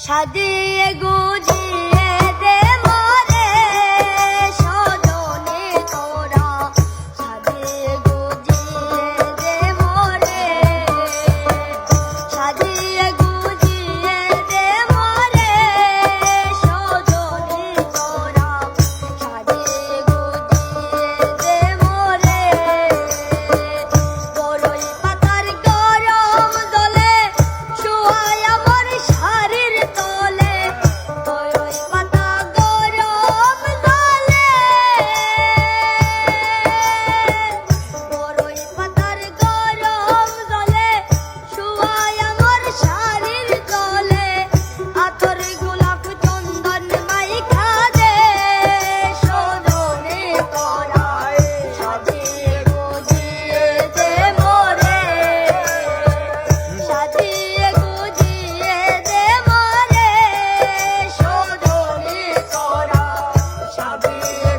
সাজিয়ে গুজিয়ে দে মোরে সজনে তোরা, সাজিয়ে গুজিয়ে দে মোরে, সাজিয়ে গুজিয়ে দে মোরে সজনে তোরা, সাজিয়ে গুজিয়ে দে মোরে। বড়ই পাতার গরম জলে শুয়ায় আমার শাড়ির তলে, বড়ই পাতা গরম জলে, বড়ই পাতার গরম জলে শুয়ায় আমার শাড়ির তলে, আতর গোলাপ চন্দন মাইখা দে সজনে তোরা, সাজিয়ে গুজিয়ে দে মোরে, সাজিয়ে গুজিয়ে দে মোরে সজনে তোরা, সাজিয়ে